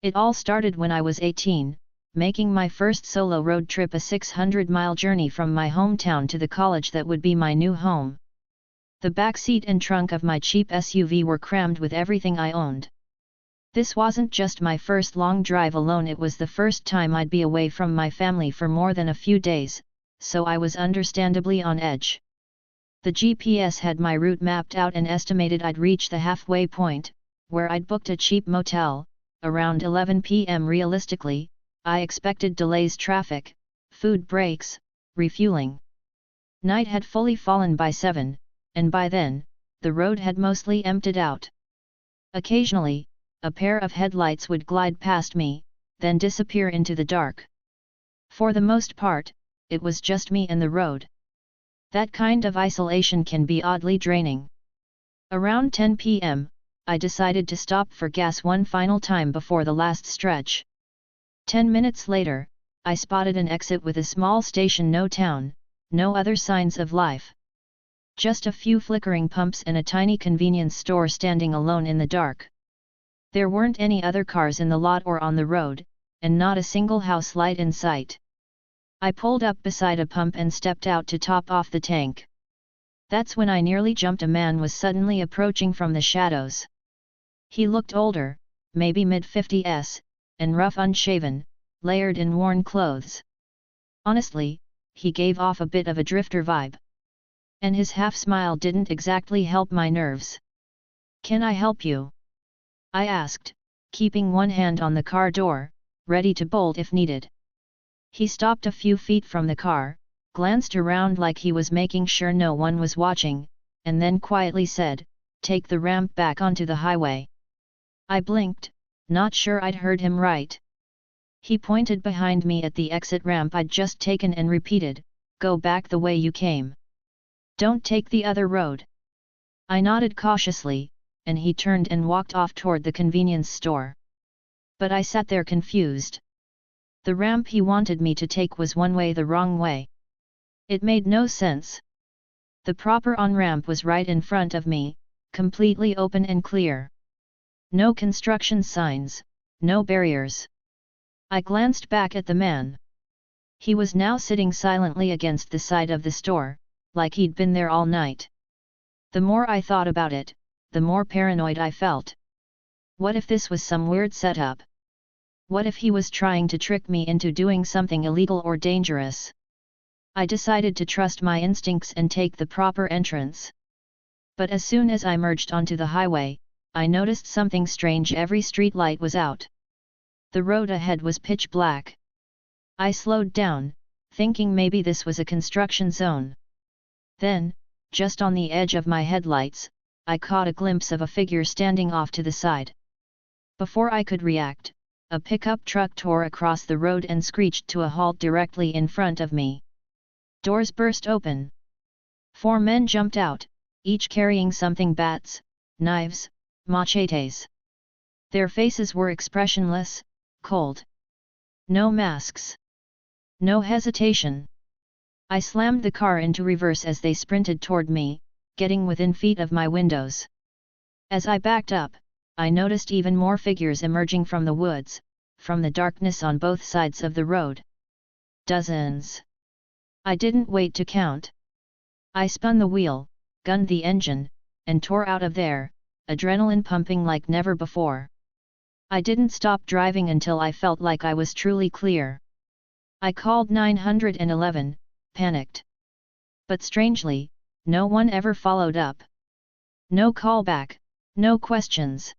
It all started when I was 18, making my first solo road trip, a 600-mile journey from my hometown to the college that would be my new home. The back seat and trunk of my cheap SUV were crammed with everything I owned. This wasn't just my first long drive alone, it was the first time I'd be away from my family for more than a few days, so I was understandably on edge. The GPS had my route mapped out and estimated I'd reach the halfway point, where I'd booked a cheap motel, around 11 p.m. Realistically, I expected delays, traffic, food breaks, refueling. Night had fully fallen by 7, and by then, the road had mostly emptied out. Occasionally, a pair of headlights would glide past me, then disappear into the dark. For the most part, it was just me and the road. That kind of isolation can be oddly draining. Around 10 p.m., I decided to stop for gas one final time before the last stretch. 10 minutes later, I spotted an exit with a small station, no town, no other signs of life. Just a few flickering pumps and a tiny convenience store standing alone in the dark. There weren't any other cars in the lot or on the road, and not a single house light in sight. I pulled up beside a pump and stepped out to top off the tank. That's when I nearly jumped. A man was suddenly approaching from the shadows. He looked older, maybe mid-50s, and rough, unshaven, layered in worn clothes. Honestly, he gave off a bit of a drifter vibe. And his half-smile didn't exactly help my nerves. "Can I help you?" I asked, keeping one hand on the car door, ready to bolt if needed. He stopped a few feet from the car, glanced around like he was making sure no one was watching, and then quietly said, "Take the ramp back onto the highway." I blinked, not sure I'd heard him right. He pointed behind me at the exit ramp I'd just taken and repeated, "Go back the way you came. Don't take the other road." I nodded cautiously, and he turned and walked off toward the convenience store. But I sat there confused. The ramp he wanted me to take was one way, the wrong way. It made no sense. The proper on-ramp was right in front of me, completely open and clear. No construction signs, no barriers. I glanced back at the man. He was now sitting silently against the side of the store, like he'd been there all night. The more I thought about it, the more paranoid I felt. What if this was some weird setup? What if he was trying to trick me into doing something illegal or dangerous? I decided to trust my instincts and take the proper entrance. But as soon as I merged onto the highway, I noticed something strange. Every street light was out. The road ahead was pitch black. I slowed down, thinking maybe this was a construction zone. Then, just on the edge of my headlights, I caught a glimpse of a figure standing off to the side. Before I could react, a pickup truck tore across the road and screeched to a halt directly in front of me. Doors burst open. 4 men jumped out, each carrying something: bats, knives, machetes. Their faces were expressionless, cold. No masks. No hesitation. I slammed the car into reverse as they sprinted toward me, getting within feet of my windows. As I backed up, I noticed even more figures emerging from the woods, from the darkness on both sides of the road. Dozens. I didn't wait to count. I spun the wheel, gunned the engine, and tore out of there, adrenaline pumping like never before. I didn't stop driving until I felt like I was truly clear. I called 911, panicked. But strangely, no one ever followed up. No callback, no questions.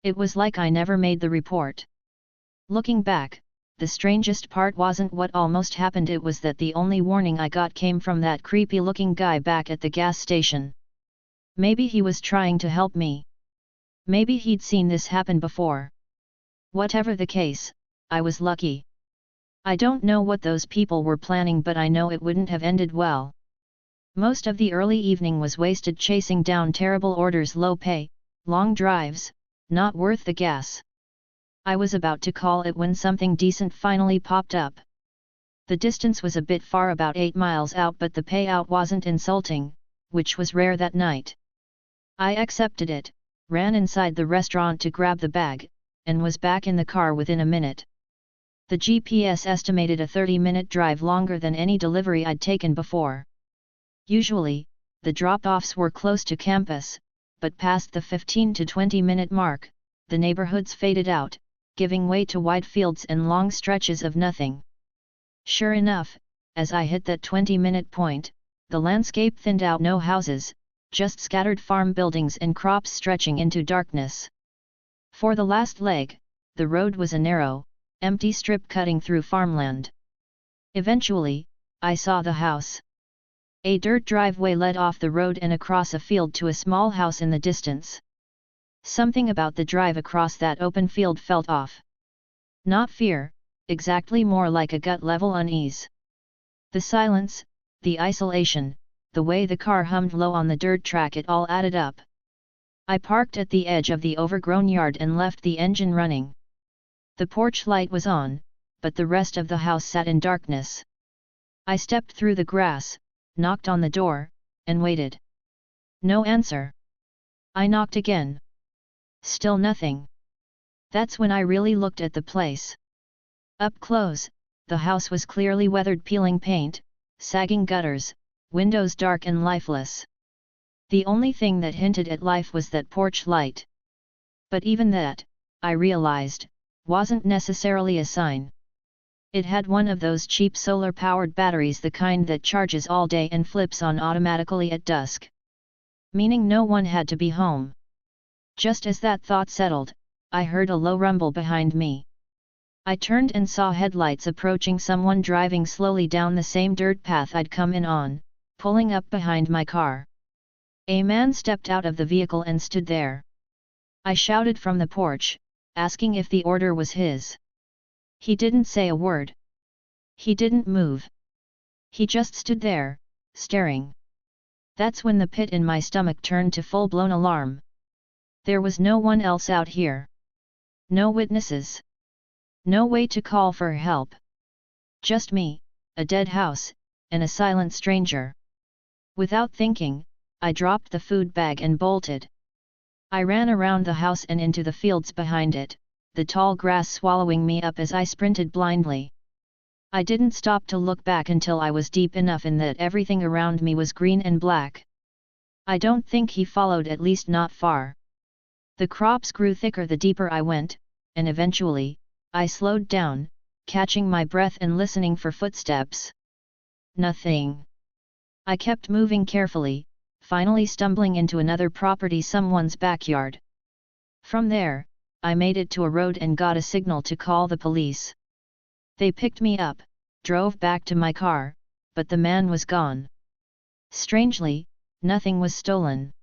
It was like I never made the report. Looking back, the strangest part wasn't what almost happened, it was that the only warning I got came from that creepy-looking guy back at the gas station. Maybe he was trying to help me. Maybe he'd seen this happen before. Whatever the case, I was lucky. I don't know what those people were planning, but I know it wouldn't have ended well. Most of the early evening was wasted chasing down terrible orders, low pay, long drives, not worth the gas. I was about to call it when something decent finally popped up. The distance was a bit far, about 8 miles out, but the payout wasn't insulting, which was rare that night. I accepted it, ran inside the restaurant to grab the bag, and was back in the car within a minute. The GPS estimated a 30-minute drive, longer than any delivery I'd taken before. Usually, the drop-offs were close to campus, but past the 15 to 20-minute mark, the neighborhoods faded out, giving way to wide fields and long stretches of nothing. Sure enough, as I hit that 20-minute point, the landscape thinned out. No houses, just scattered farm buildings and crops stretching into darkness. For the last leg, the road was a narrow, empty strip cutting through farmland. Eventually, I saw the house. A dirt driveway led off the road and across a field to a small house in the distance. Something about the drive across that open field felt off. Not fear, exactly, more like a gut-level unease. The silence, the isolation, the way the car hummed low on the dirt track, it all added up. I parked at the edge of the overgrown yard and left the engine running. The porch light was on, but the rest of the house sat in darkness. I stepped through the grass, knocked on the door, and waited. No answer. I knocked again. Still nothing. That's when I really looked at the place. Up close, the house was clearly weathered, peeling paint, sagging gutters, windows dark and lifeless. The only thing that hinted at life was that porch light. But even that, I realized, wasn't necessarily a sign. It had one of those cheap solar-powered batteries, the kind that charges all day and flips on automatically at dusk. Meaning no one had to be home. Just as that thought settled, I heard a low rumble behind me. I turned and saw headlights approaching, someone driving slowly down the same dirt path I'd come in on, pulling up behind my car. A man stepped out of the vehicle and stood there. I shouted from the porch, asking if the order was his. He didn't say a word. He didn't move. He just stood there, staring. That's when the pit in my stomach turned to full-blown alarm. There was no one else out here. No witnesses. No way to call for help. Just me, a dead house, and a silent stranger. Without thinking, I dropped the food bag and bolted. I ran around the house and into the fields behind it, the tall grass swallowing me up as I sprinted blindly. I didn't stop to look back until I was deep enough in that everything around me was green and black. I don't think he followed, at least not far. The crops grew thicker the deeper I went, and eventually, I slowed down, catching my breath and listening for footsteps. Nothing. I kept moving carefully, finally stumbling into another property, someone's backyard. From there, I made it to a road and got a signal to call the police. They picked me up, drove back to my car, but the man was gone. Strangely, nothing was stolen.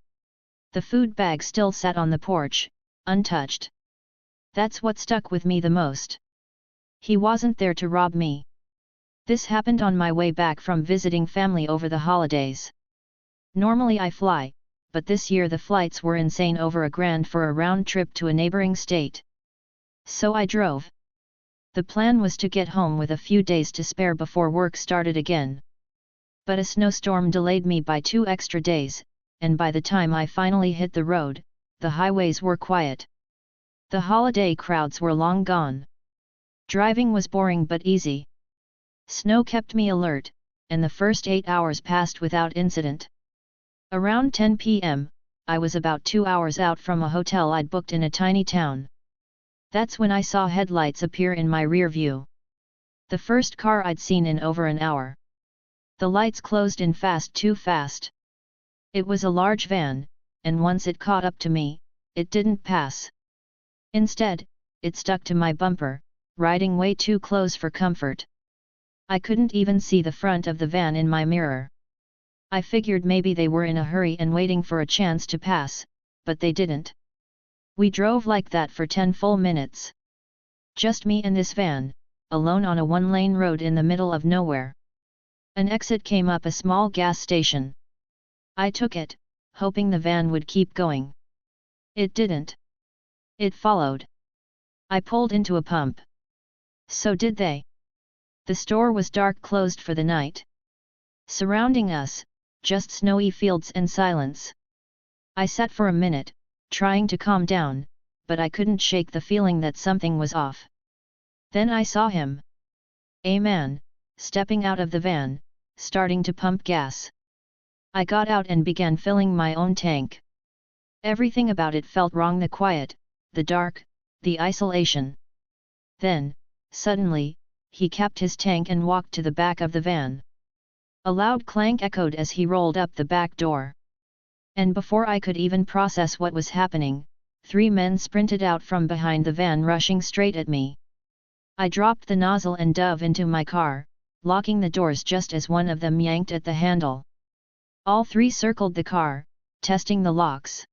The food bag still sat on the porch, untouched. That's what stuck with me the most. He wasn't there to rob me. This happened on my way back from visiting family over the holidays. Normally I fly, but this year the flights were insane, over $1,000 for a round trip to a neighboring state. So I drove. The plan was to get home with a few days to spare before work started again. But a snowstorm delayed me by 2 extra days, and by the time I finally hit the road, the highways were quiet. The holiday crowds were long gone. Driving was boring but easy. Snow kept me alert, and the first 8 hours passed without incident. Around 10 p.m., I was about 2 hours out from a hotel I'd booked in a tiny town. That's when I saw headlights appear in my rear view. The first car I'd seen in over an hour. The lights closed in fast, too fast. It was a large van, and once it caught up to me, it didn't pass. Instead, it stuck to my bumper, riding way too close for comfort. I couldn't even see the front of the van in my mirror. I figured maybe they were in a hurry and waiting for a chance to pass, but they didn't. We drove like that for 10 full minutes. Just me and this van, alone on a one-lane road in the middle of nowhere. An exit came up, a small gas station. I took it, hoping the van would keep going. It didn't. It followed. I pulled into a pump. So did they. The store was dark, closed for the night. Surrounding us, just snowy fields and silence. I sat for a minute, trying to calm down, but I couldn't shake the feeling that something was off. Then I saw him. A man, stepping out of the van, starting to pump gas. I got out and began filling my own tank. Everything about it felt wrong: the quiet, the dark, the isolation. Then, suddenly, he capped his tank and walked to the back of the van. A loud clank echoed as he rolled up the back door. And before I could even process what was happening, 3 men sprinted out from behind the van, rushing straight at me. I dropped the nozzle and dove into my car, locking the doors just as one of them yanked at the handle. All 3 circled the car, testing the locks.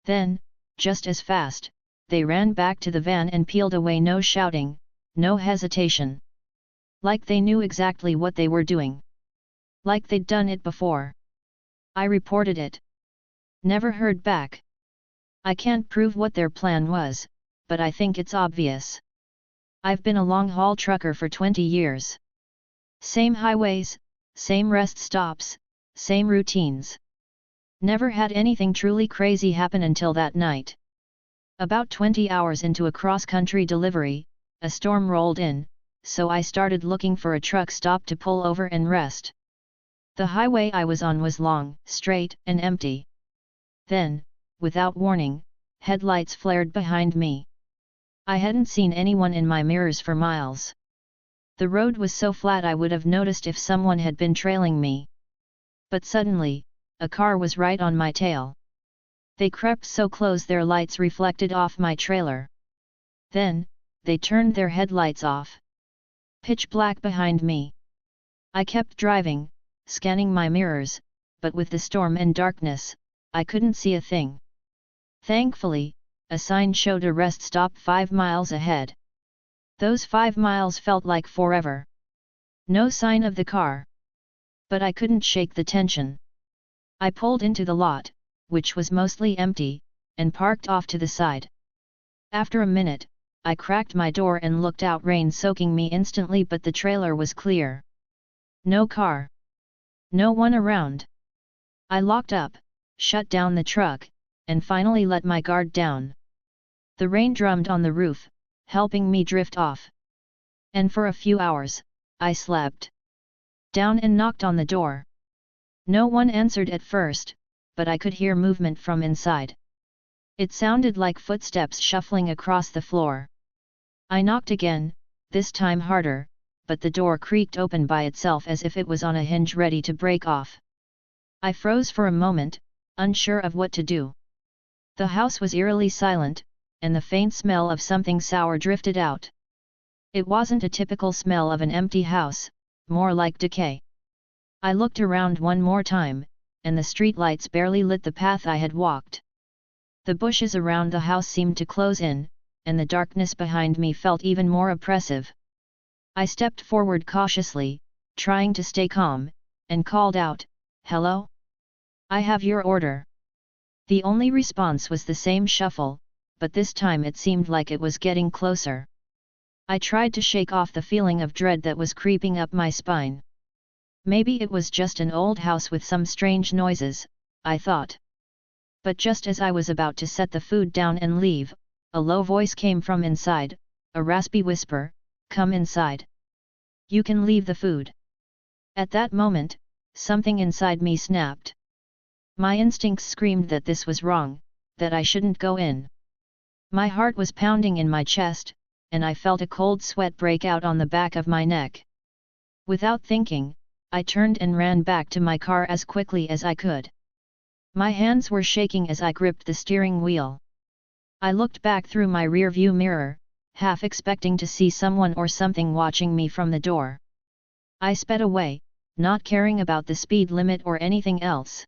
Then, just as fast, they ran back to the van and peeled away, no shouting, no hesitation. Like they knew exactly what they were doing. Like they'd done it before. I reported it. Never heard back. I can't prove what their plan was, but I think it's obvious. I've been a long-haul trucker for 20 years. Same highways, same rest stops, same routines. Never had anything truly crazy happen until that night. About 20 hours into a cross-country delivery, a storm rolled in, so I started looking for a truck stop to pull over and rest. The highway I was on was long, straight, and empty. Then, without warning, headlights flared behind me. I hadn't seen anyone in my mirrors for miles. The road was so flat I would have noticed if someone had been trailing me. But suddenly, a car was right on my tail. They crept so close their lights reflected off my trailer. Then, they turned their headlights off. Pitch black behind me. I kept driving, scanning my mirrors, but with the storm and darkness, I couldn't see a thing. Thankfully, a sign showed a rest stop 5 miles ahead. Those 5 miles felt like forever. No sign of the car. But I couldn't shake the tension. I pulled into the lot, which was mostly empty, and parked off to the side. After a minute, I cracked my door and looked out, rain soaking me instantly, but the trailer was clear. No car. No one around. I locked up, shut down the truck, and finally let my guard down. The rain drummed on the roof, helping me drift off. And for a few hours, I slept. Down and knocked on the door. No one answered at first, but I could hear movement from inside. It sounded like footsteps shuffling across the floor. I knocked again, this time harder, but the door creaked open by itself as if it was on a hinge ready to break off. I froze for a moment, unsure of what to do. The house was eerily silent, and the faint smell of something sour drifted out. It wasn't a typical smell of an empty house, more like decay. I looked around one more time, and the streetlights barely lit the path I had walked. The bushes around the house seemed to close in, and the darkness behind me felt even more oppressive. I stepped forward cautiously, trying to stay calm, and called out, "Hello? I have your order." The only response was the same shuffle, but this time it seemed like it was getting closer. I tried to shake off the feeling of dread that was creeping up my spine. Maybe it was just an old house with some strange noises, I thought. But just as I was about to set the food down and leave, a low voice came from inside, a raspy whisper, "Come inside. You can leave the food." At that moment, something inside me snapped. My instincts screamed that this was wrong, that I shouldn't go in. My heart was pounding in my chest, and I felt a cold sweat break out on the back of my neck. Without thinking, I turned and ran back to my car as quickly as I could. My hands were shaking as I gripped the steering wheel. I looked back through my rearview mirror, half expecting to see someone or something watching me from the door. I sped away, not caring about the speed limit or anything else.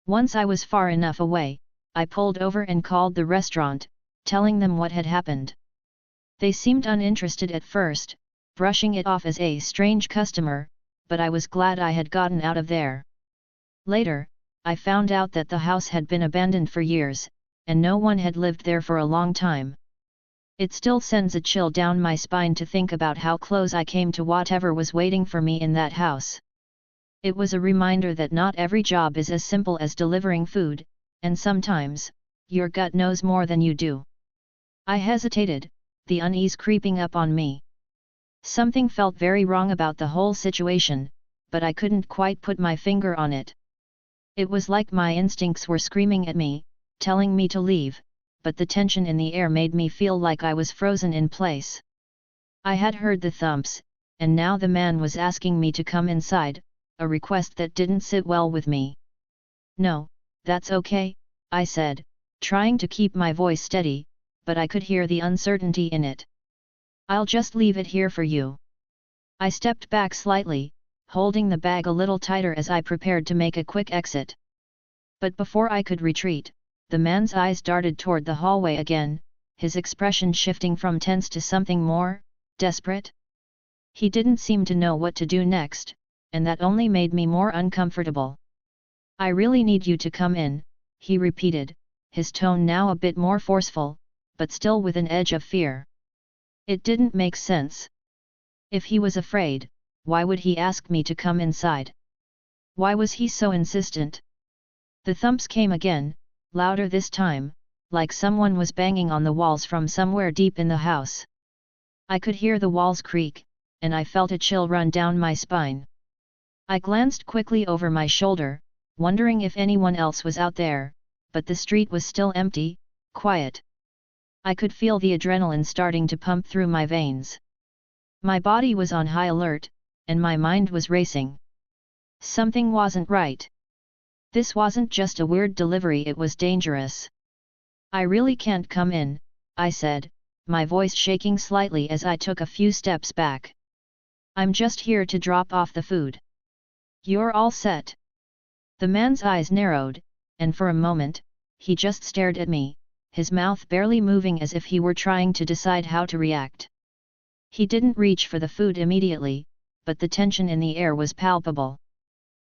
Once I was far enough away, I pulled over and called the restaurant, telling them what had happened. They seemed uninterested at first, brushing it off as a strange customer, but I was glad I had gotten out of there. Later, I found out that the house had been abandoned for years, and no one had lived there for a long time. It still sends a chill down my spine to think about how close I came to whatever was waiting for me in that house. It was a reminder that not every job is as simple as delivering food, and sometimes, your gut knows more than you do. I hesitated, the unease creeping up on me. Something felt very wrong about the whole situation, but I couldn't quite put my finger on it. It was like my instincts were screaming at me, telling me to leave, but the tension in the air made me feel like I was frozen in place. I had heard the thumps, and now the man was asking me to come inside, a request that didn't sit well with me. "No, that's okay," I said, trying to keep my voice steady, but I could hear the uncertainty in it. "I'll just leave it here for you." I stepped back slightly, holding the bag a little tighter as I prepared to make a quick exit. But before I could retreat, the man's eyes darted toward the hallway again, his expression shifting from tense to something more desperate. He didn't seem to know what to do next, and that only made me more uncomfortable. "I really need you to come in," he repeated, his tone now a bit more forceful, but still with an edge of fear. It didn't make sense. If he was afraid, why would he ask me to come inside? Why was he so insistent? The thumps came again, louder this time, like someone was banging on the walls from somewhere deep in the house. I could hear the walls creak, and I felt a chill run down my spine. I glanced quickly over my shoulder, wondering if anyone else was out there, but the street was still empty, quiet. I could feel the adrenaline starting to pump through my veins. My body was on high alert, and my mind was racing. Something wasn't right. This wasn't just a weird delivery, it was dangerous. "I really can't come in," I said, my voice shaking slightly as I took a few steps back. "I'm just here to drop off the food." "You're all set?" The man's eyes narrowed, and for a moment, he just stared at me, his mouth barely moving as if he were trying to decide how to react. He didn't reach for the food immediately, but the tension in the air was palpable.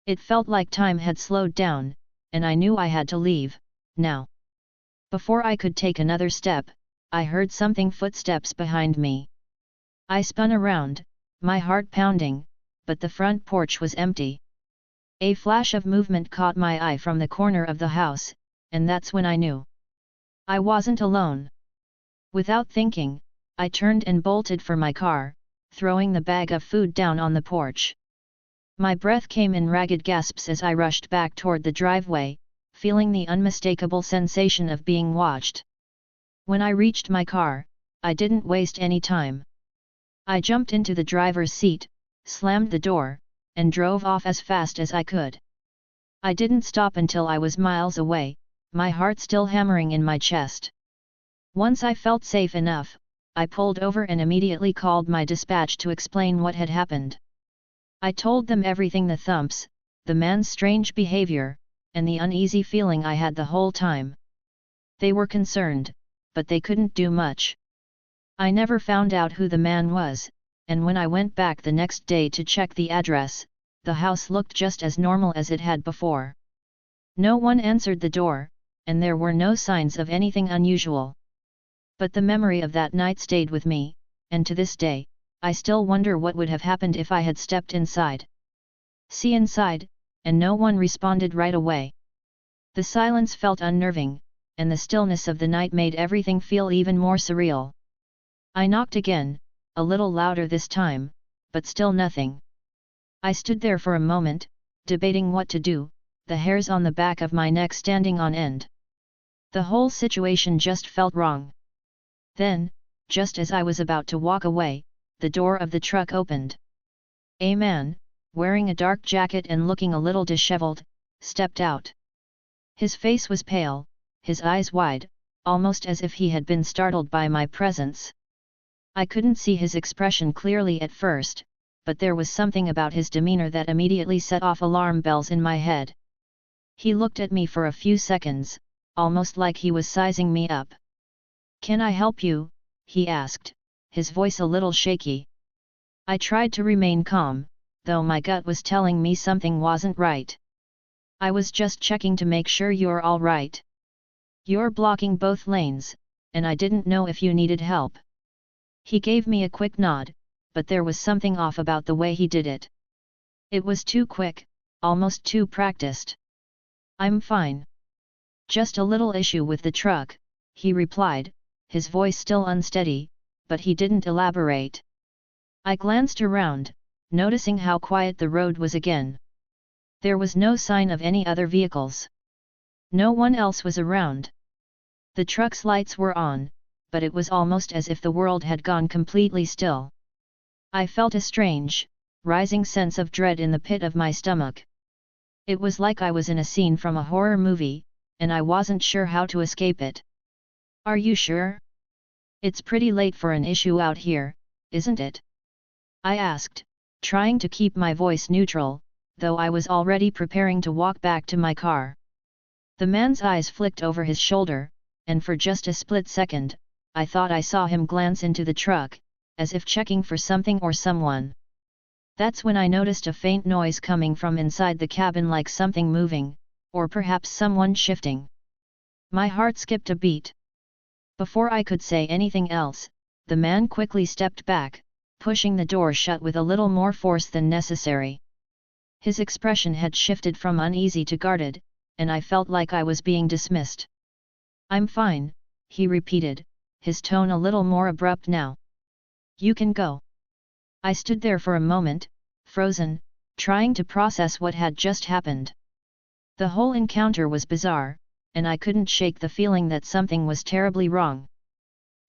It felt like time had slowed down, and I knew I had to leave, now. Before I could take another step, I heard something footsteps behind me. I spun around, my heart pounding, but the front porch was empty. A flash of movement caught my eye from the corner of the house, and that's when I knew I wasn't alone. Without thinking, I turned and bolted for my car, throwing the bag of food down on the porch. My breath came in ragged gasps as I rushed back toward the driveway, feeling the unmistakable sensation of being watched. When I reached my car, I didn't waste any time. I jumped into the driver's seat, slammed the door, and drove off as fast as I could. I didn't stop until I was miles away, my heart still hammering in my chest. Once I felt safe enough, I pulled over and immediately called my dispatch to explain what had happened. I told them everything: the thumps, the man's strange behavior, and the uneasy feeling I had the whole time. They were concerned, but they couldn't do much. I never found out who the man was, and when I went back the next day to check the address, the house looked just as normal as it had before. No one answered the door, and there were no signs of anything unusual. But the memory of that night stayed with me, and to this day, I still wonder what would have happened if I had stepped inside. "See inside," and no one responded right away. The silence felt unnerving, and the stillness of the night made everything feel even more surreal. I knocked again, a little louder this time, but still nothing. I stood there for a moment, debating what to do, the hairs on the back of my neck standing on end. The whole situation just felt wrong. Then, just as I was about to walk away, the door of the truck opened. A man, wearing a dark jacket and looking a little disheveled, stepped out. His face was pale, his eyes wide, almost as if he had been startled by my presence. I couldn't see his expression clearly at first, but there was something about his demeanor that immediately set off alarm bells in my head. He looked at me for a few seconds, almost like he was sizing me up. "Can I help you?" he asked, his voice a little shaky. I tried to remain calm, though my gut was telling me something wasn't right. "I was just checking to make sure you're all right. You're blocking both lanes, and I didn't know if you needed help." He gave me a quick nod, but there was something off about the way he did it. It was too quick, almost too practiced. "I'm fine. Just a little issue with the truck," he replied, his voice still unsteady, but he didn't elaborate. I glanced around, noticing how quiet the road was again. There was no sign of any other vehicles. No one else was around. The truck's lights were on, but it was almost as if the world had gone completely still. I felt a strange, rising sense of dread in the pit of my stomach. It was like I was in a scene from a horror movie, and I wasn't sure how to escape it. "Are you sure? It's pretty late for an issue out here, isn't it?" I asked, trying to keep my voice neutral, though I was already preparing to walk back to my car. The man's eyes flicked over his shoulder, and for just a split second, I thought I saw him glance into the truck, as if checking for something or someone. That's when I noticed a faint noise coming from inside the cabin, like something moving, or perhaps someone shifting. My heart skipped a beat. Before I could say anything else, the man quickly stepped back, pushing the door shut with a little more force than necessary. His expression had shifted from uneasy to guarded, and I felt like I was being dismissed. "I'm fine," he repeated, his tone a little more abrupt now. "You can go." I stood there for a moment, frozen, trying to process what had just happened. The whole encounter was bizarre, and I couldn't shake the feeling that something was terribly wrong.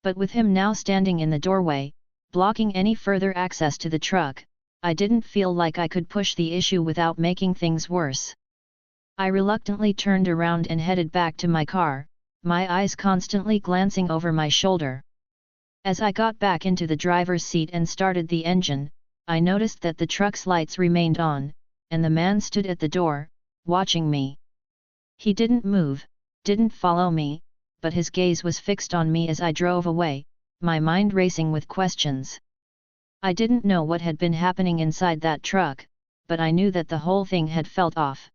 But with him now standing in the doorway, blocking any further access to the truck, I didn't feel like I could push the issue without making things worse. I reluctantly turned around and headed back to my car, my eyes constantly glancing over my shoulder. As I got back into the driver's seat and started the engine, I noticed that the truck's lights remained on, and the man stood at the door, watching me. He didn't move, didn't follow me, but his gaze was fixed on me as I drove away, my mind racing with questions. I didn't know what had been happening inside that truck, but I knew that the whole thing had felt off.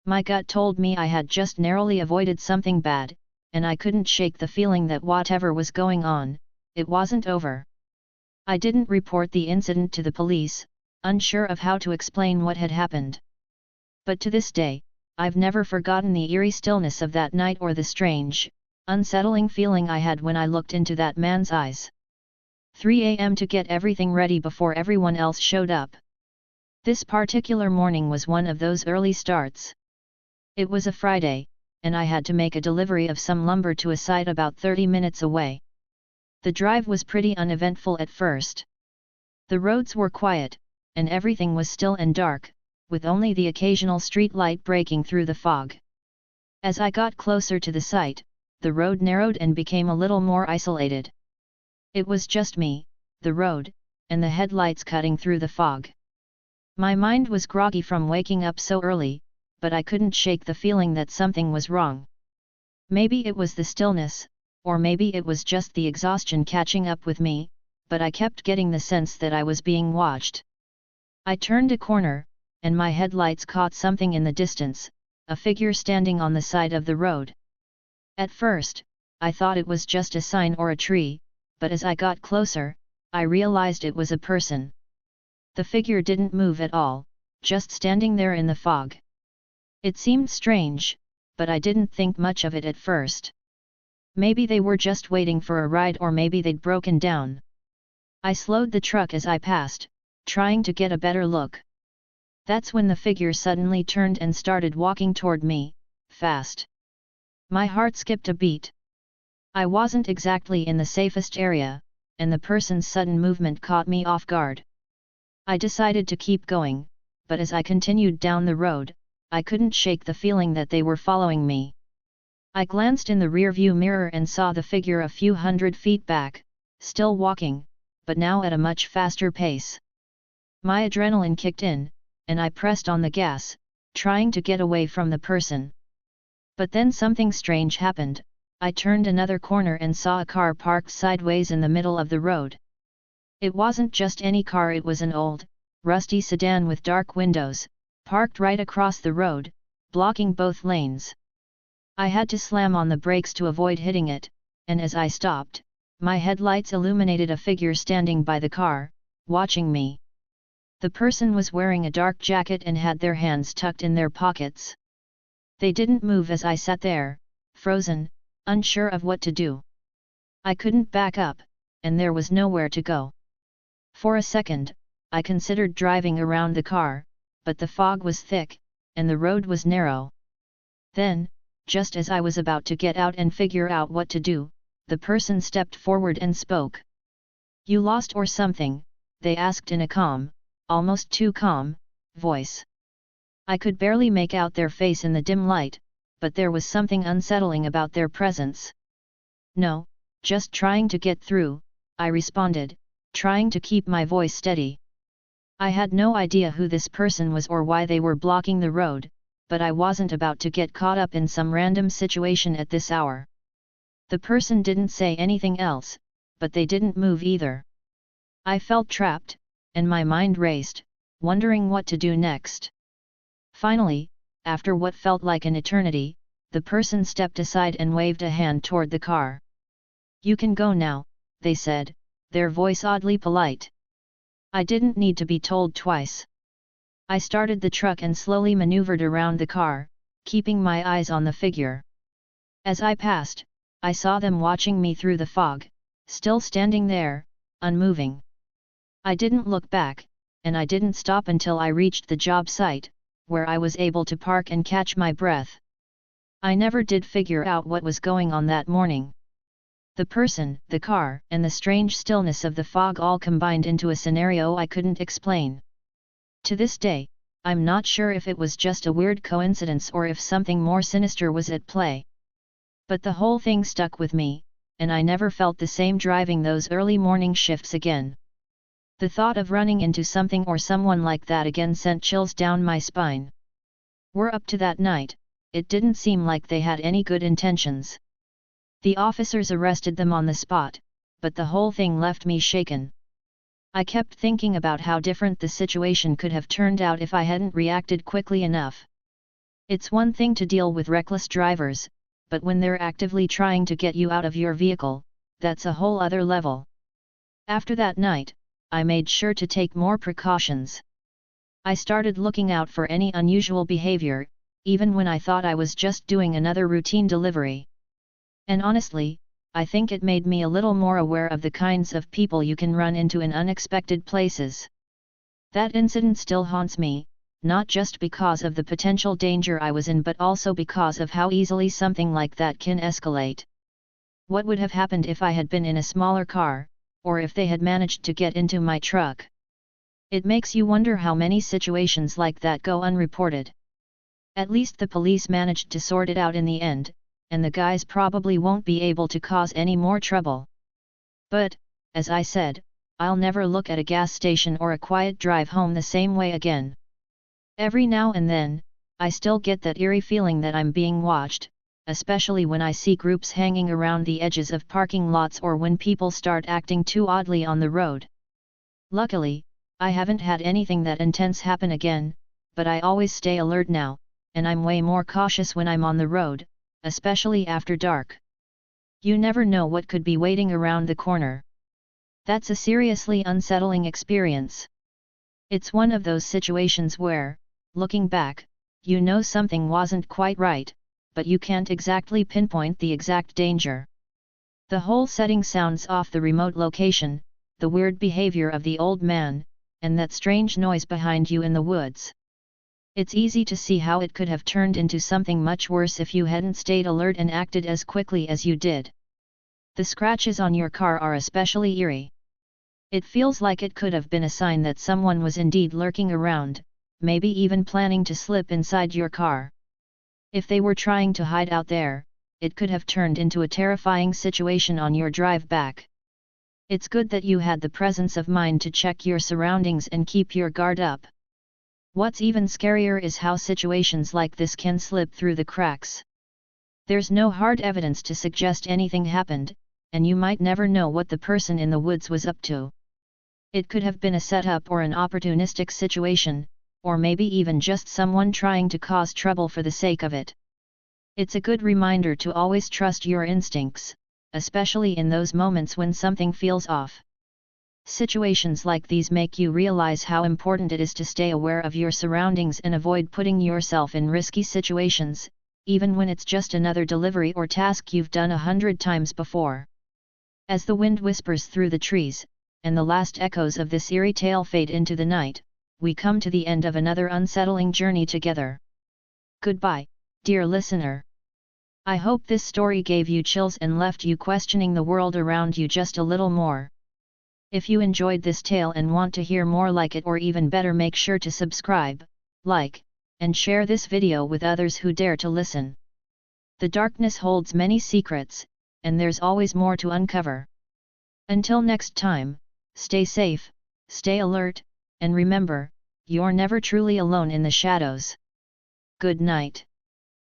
My gut told me I had just narrowly avoided something bad, and I couldn't shake the feeling that whatever was going on, it wasn't over. I didn't report the incident to the police, unsure of how to explain what had happened. But to this day, I've never forgotten the eerie stillness of that night or the strange, unsettling feeling I had when I looked into that man's eyes. 3 a.m. to get everything ready before everyone else showed up. This particular morning was one of those early starts. It was a Friday, and I had to make a delivery of some lumber to a site about 30 minutes away. The drive was pretty uneventful at first. The roads were quiet, and everything was still and dark, with only the occasional street light breaking through the fog. As I got closer to the site, the road narrowed and became a little more isolated. It was just me, the road, and the headlights cutting through the fog. My mind was groggy from waking up so early, but I couldn't shake the feeling that something was wrong. Maybe it was the stillness, or maybe it was just the exhaustion catching up with me, but I kept getting the sense that I was being watched. I turned a corner, and my headlights caught something in the distance, a figure standing on the side of the road. At first, I thought it was just a sign or a tree, but as I got closer, I realized it was a person. The figure didn't move at all, just standing there in the fog. It seemed strange, but I didn't think much of it at first. Maybe they were just waiting for a ride, or maybe they'd broken down. I slowed the truck as I passed, trying to get a better look. That's when the figure suddenly turned and started walking toward me, fast. My heart skipped a beat. I wasn't exactly in the safest area, and the person's sudden movement caught me off guard. I decided to keep going, but as I continued down the road, I couldn't shake the feeling that they were following me. I glanced in the rearview mirror and saw the figure a few hundred feet back, still walking, but now at a much faster pace. My adrenaline kicked in, and I pressed on the gas, trying to get away from the person. But then something strange happened. I turned another corner and saw a car parked sideways in the middle of the road. It wasn't just any car, it was an old, rusty sedan with dark windows, parked right across the road, blocking both lanes. I had to slam on the brakes to avoid hitting it, and as I stopped, my headlights illuminated a figure standing by the car, watching me. The person was wearing a dark jacket and had their hands tucked in their pockets. They didn't move as I sat there, frozen, unsure of what to do. I couldn't back up, and there was nowhere to go. For a second, I considered driving around the car, but the fog was thick, and the road was narrow. Then, just as I was about to get out and figure out what to do, the person stepped forward and spoke. "You lost or something?" they asked in a calm, almost too calm, voice. I could barely make out their face in the dim light, but there was something unsettling about their presence. "No, just trying to get through," I responded, trying to keep my voice steady. I had no idea who this person was or why they were blocking the road, but I wasn't about to get caught up in some random situation at this hour. The person didn't say anything else, but they didn't move either. I felt trapped, and my mind raced, wondering what to do next. Finally, after what felt like an eternity, the person stepped aside and waved a hand toward the car. "You can go now," they said, their voice oddly polite. I didn't need to be told twice. I started the truck and slowly maneuvered around the car, keeping my eyes on the figure. As I passed, I saw them watching me through the fog, still standing there, unmoving. I didn't look back, and I didn't stop until I reached the job site, where I was able to park and catch my breath. I never did figure out what was going on that morning. The person, the car, and the strange stillness of the fog all combined into a scenario I couldn't explain. To this day, I'm not sure if it was just a weird coincidence or if something more sinister was at play. But the whole thing stuck with me, and I never felt the same driving those early morning shifts again. The thought of running into something or someone like that again sent chills down my spine. We're up to that night, it didn't seem like they had any good intentions. The officers arrested them on the spot, but the whole thing left me shaken. I kept thinking about how different the situation could have turned out if I hadn't reacted quickly enough. It's one thing to deal with reckless drivers, but when they're actively trying to get you out of your vehicle, that's a whole other level. After that night, I made sure to take more precautions. I started looking out for any unusual behavior, even when I thought I was just doing another routine delivery. And honestly, I think it made me a little more aware of the kinds of people you can run into in unexpected places. That incident still haunts me, not just because of the potential danger I was in but also because of how easily something like that can escalate. What would have happened if I had been in a smaller car, or if they had managed to get into my truck? It makes you wonder how many situations like that go unreported. At least the police managed to sort it out in the end, and the guys probably won't be able to cause any more trouble. But, as I said, I'll never look at a gas station or a quiet drive home the same way again. Every now and then, I still get that eerie feeling that I'm being watched, especially when I see groups hanging around the edges of parking lots or when people start acting too oddly on the road. Luckily, I haven't had anything that intense happen again, but I always stay alert now, and I'm way more cautious when I'm on the road, especially after dark. You never know what could be waiting around the corner. That's a seriously unsettling experience. It's one of those situations where, looking back, you know something wasn't quite right, but you can't exactly pinpoint the exact danger. The whole setting sounds off, the remote location, the weird behavior of the old man, and that strange noise behind you in the woods. It's easy to see how it could have turned into something much worse if you hadn't stayed alert and acted as quickly as you did. The scratches on your car are especially eerie. It feels like it could have been a sign that someone was indeed lurking around, maybe even planning to slip inside your car. If they were trying to hide out there, it could have turned into a terrifying situation on your drive back. It's good that you had the presence of mind to check your surroundings and keep your guard up. What's even scarier is how situations like this can slip through the cracks. There's no hard evidence to suggest anything happened, and you might never know what the person in the woods was up to. It could have been a setup or an opportunistic situation, or maybe even just someone trying to cause trouble for the sake of it. It's a good reminder to always trust your instincts, especially in those moments when something feels off. Situations like these make you realize how important it is to stay aware of your surroundings and avoid putting yourself in risky situations, even when it's just another delivery or task you've done 100 times before. As the wind whispers through the trees, and the last echoes of this eerie tale fade into the night, we come to the end of another unsettling journey together. Goodbye, dear listener. I hope this story gave you chills and left you questioning the world around you just a little more. If you enjoyed this tale and want to hear more like it, or even better, make sure to subscribe, like, and share this video with others who dare to listen. The darkness holds many secrets, and there's always more to uncover. Until next time, stay safe, stay alert, and remember, you're never truly alone in the shadows. Good night.